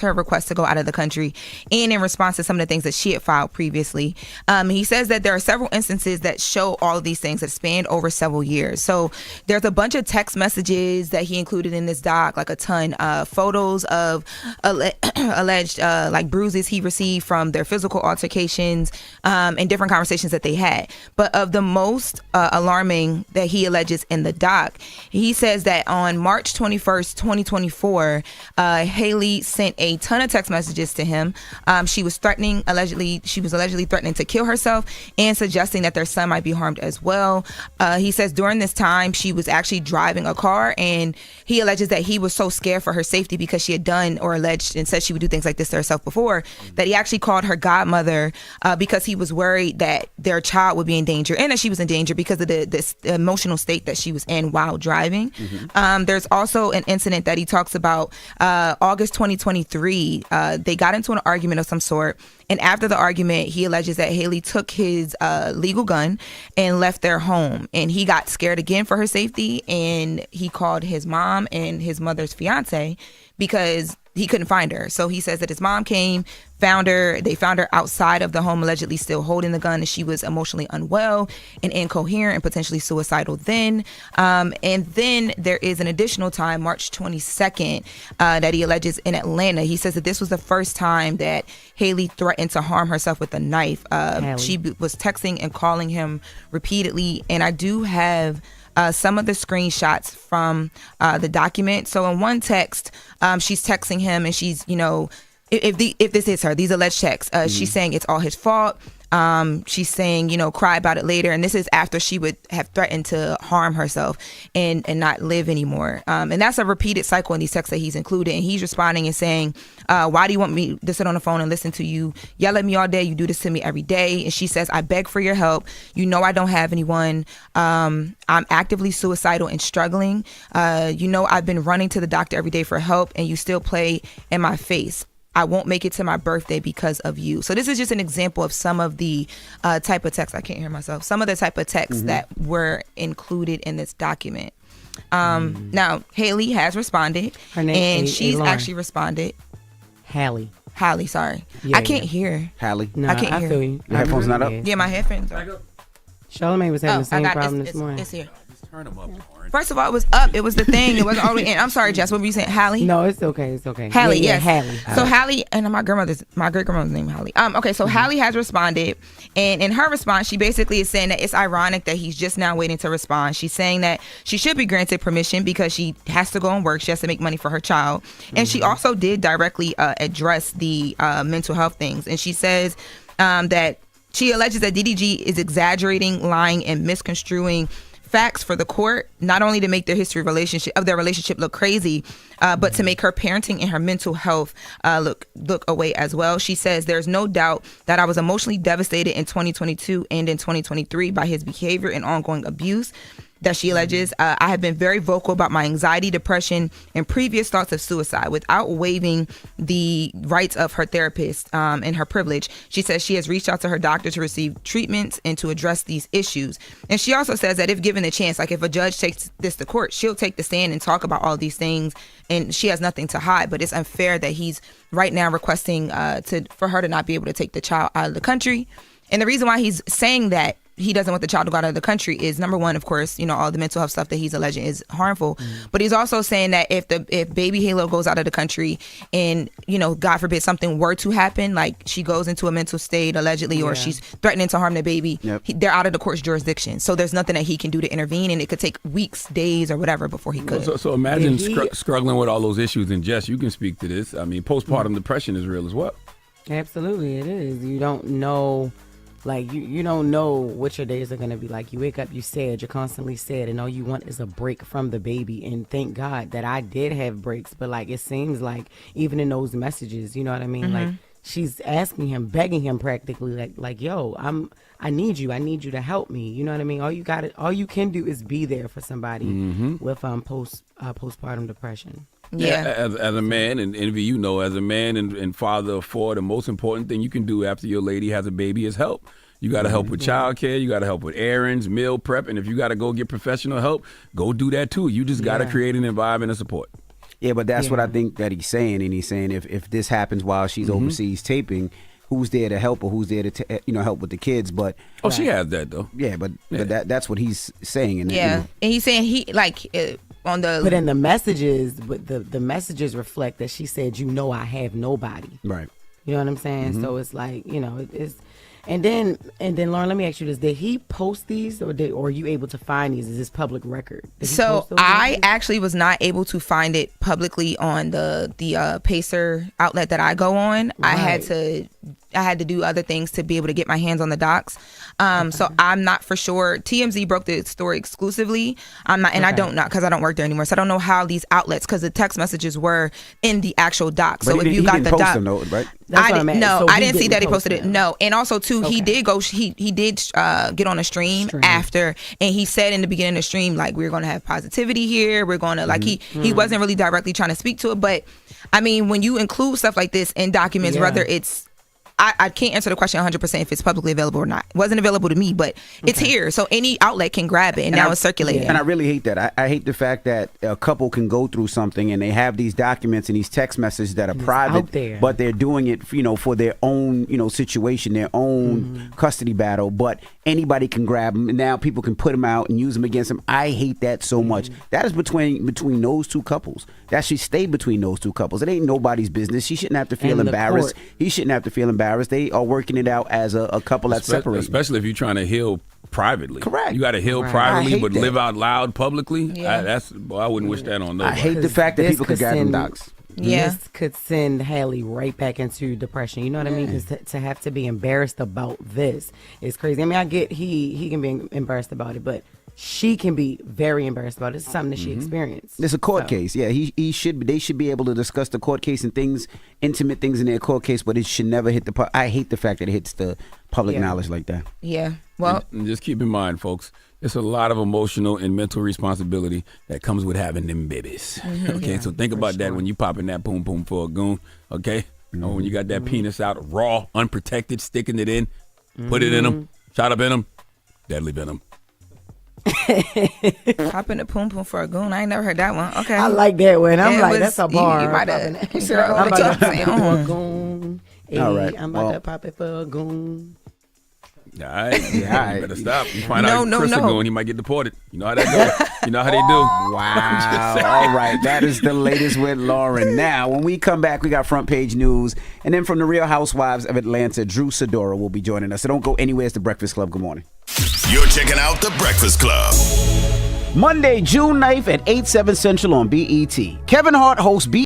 her request to go out of the country, and in response to some of the things that she had filed previously. He says that there are several instances that show all of these things that spanned over several years. So there's a bunch of text messages that he included in this doc, like a ton, photos of alleged like bruises he received from their physical altercations, and different conversations that they had. But of the most alarming that he alleges in the doc, he says that on March 21st, 2024, Haley sent a ton of text messages to him. She was allegedly threatening to kill herself and suggesting that their son might be harmed as well. He says during this time she was actually driving a car, and he alleges that he was so scared for her safety because she had done or alleged and said she would do things like this to herself before, that he actually called her godmother because he was worried that their child would be in danger and that she was in danger because of the emotional state that she was in while driving. There's also an incident that he talks about, August 2023. They got into an argument of some sort, and after the argument, he alleges that Haley took his legal gun and left their home, and he got scared again for her safety, and he called his mom and his mother's fiance because he couldn't find her. So he says that his mom came, found her. They found her outside of the home, allegedly still holding the gun, and she was emotionally unwell and incoherent and potentially suicidal then. And then there is an additional time, March 22nd, that he alleges in Atlanta. He says that this was the first time that Haley threatened to harm herself with a knife. She was texting and calling him repeatedly, and I do have some of the screenshots from the document. So in one text, she's texting him, and she's, if this is her, these alleged texts, she's saying it's all his fault. She's saying, cry about it later. And this is after she would have threatened to harm herself and not live anymore. And that's a repeated cycle in these texts that he's included. And he's responding and saying, why do you want me to sit on the phone and listen to you yell at me all day? You do this to me every day. And she says, I beg for your help. I don't have anyone. I'm actively suicidal and struggling. I've been running to the doctor every day for help, and you still play in my face. I won't make it to my birthday because of you. So this is just an example of some of the type of text. I can't hear myself. Some of the type of texts that were included in this document. Now, Haley has responded. Her name, and she's actually responded. Halle, sorry. I can't hear. Halle. No, I can't hear. feel you. Your headphones not up? Yeah, my headphones are. Charlamagne was having the same problem this it's, morning. It's here. Turn them up. First of all, it was up. It was the thing. It wasn't all the way in. I'm sorry, Jess. What were you saying? Halle? No, it's okay. It's okay. Halle, yes. Halle. So Halle, and my great grandmother's name Halle. Okay, so Halle has responded, and in her response, she basically is saying that it's ironic that he's just now waiting to respond. She's saying that she should be granted permission because she has to go and work. She has to make money for her child, and she also did directly address the mental health things, and she says that she alleges that DDG is exaggerating, lying, and misconstruing facts for the court, not only to make their their relationship look crazy, but to make her parenting and her mental health look away as well. She says there's no doubt that I was emotionally devastated in 2022 and in 2023 by his behavior and ongoing abuse that she alleges. I have been very vocal about my anxiety, depression, and previous thoughts of suicide without waiving the rights of her therapist and her privilege. She says she has reached out to her doctor to receive treatments and to address these issues. And she also says that if given the chance, like if a judge takes this to court, she'll take the stand and talk about all these things, and she has nothing to hide. But it's unfair that he's right now requesting for her to not be able to take the child out of the country. And the reason why he's saying that he doesn't want the child to go out of the country is, number one, of course, all the mental health stuff that he's alleging is harmful. But he's also saying that if baby Halo goes out of the country and, God forbid, something were to happen, like she goes into a mental state allegedly, or she's threatening to harm the baby, they're out of the court's jurisdiction. So there's nothing that he can do to intervene, and it could take weeks, days, or whatever before he could. So imagine struggling with all those issues. And Jess, you can speak to this. I mean, postpartum depression is real as well. Absolutely, it is. You don't know. Like, you don't know what your days are going to be like. You wake up, you're constantly sad, and all you want is a break from the baby. And thank God that I did have breaks. But, like, it seems like even in those messages, you know what I mean? Like, she's asking him, begging him practically, like, yo, I need you. I need you to help me. You know what I mean? All you can do is be there for somebody with postpartum depression. Yeah. As a man, and Envy, as a man and father of four, the most important thing you can do after your lady has a baby is help. You got to help with childcare. You got to help with errands, meal prep. And if you got to go get professional help, go do that too. You just got to create an environment of support. Yeah, but that's what I think that he's saying, and he's saying if this happens while she's overseas taping, who's there to help her? Who's there to help with the kids? But she has that though. Yeah, but that's what he's saying. And and he's saying on the. But in the messages, the messages reflect that she said, I have nobody. Right. You know what I'm saying? So it's like, it's. And then, Lauren, let me ask you this: did he post these, or are you able to find these? Is this public record? So I actually was not able to find it publicly on the Pacer outlet that I go on. Right. I had to do other things to be able to get my hands on the docs. So I'm not for sure. TMZ broke the story exclusively. I'm not, and I don't know because I don't work there anymore. So I don't know how these outlets, because the text messages were in the actual doc. So if you got the doc, right? I didn't see that he posted it. No, and also too, he did go. He did get on a stream after, and he said in the beginning of the stream, like, we're gonna have positivity here. We're gonna he wasn't really directly trying to speak to it, but I mean, when you include stuff like this in documents, whether it's I can't answer the question 100% if it's publicly available or not. It wasn't available to me, but it's here. So any outlet can grab it, and now it's circulating. And I really hate that. I hate the fact that a couple can go through something and they have these documents and these text messages that are private, but they're doing it, for their own, situation, their own custody battle. But anybody can grab them, and now people can put them out and use them against them. I hate that so much. That is between those two couples. That should stay between those two couples. It ain't nobody's business. She shouldn't have to feel embarrassed. He shouldn't have to feel embarrassed. They are working it out as a couple that's separated. Especially if you're trying to heal privately. Correct. You got to heal privately, but that. Live out loud publicly. Yeah. I wouldn't wish that on nobody. I hate the fact that people could grab them docs. This could send Halle right back into depression. You know what I mean? Because to have to be embarrassed about this is crazy. I mean, I get he can be embarrassed about it, but she can be very embarrassed about it. It's something that she experienced. It's a court case. Yeah, they should be able to discuss the court case and intimate things in their court case, but it should never hit I hate the fact that it hits the public knowledge like that. Yeah. Well, and just keep in mind, folks, it's a lot of emotional and mental responsibility that comes with having them babies. Okay, so think about that when you popping that poom poom for a goon. Okay, when you got that penis out raw, unprotected, sticking it in, put it in them, shot up in them, deadly venom. Popping a poom poom for a goon. I ain't never heard that one. Okay, I like that one. That's a bar. You might have. I'm about to pop it for a goon. All right. I'm about to pop it for a goon. All right. You better stop. You find out Chris is going, he might get deported. You know how that goes. You know how they do. Wow. All right. That is the latest with Lauren. Now, when we come back, we got front page news. And then from the Real Housewives of Atlanta, Drew Sidora will be joining us. So don't go anywhere. It's The Breakfast Club. Good morning. You're checking out The Breakfast Club. Monday, June 9th at 8/7 Central on BET. Kevin Hart hosts BET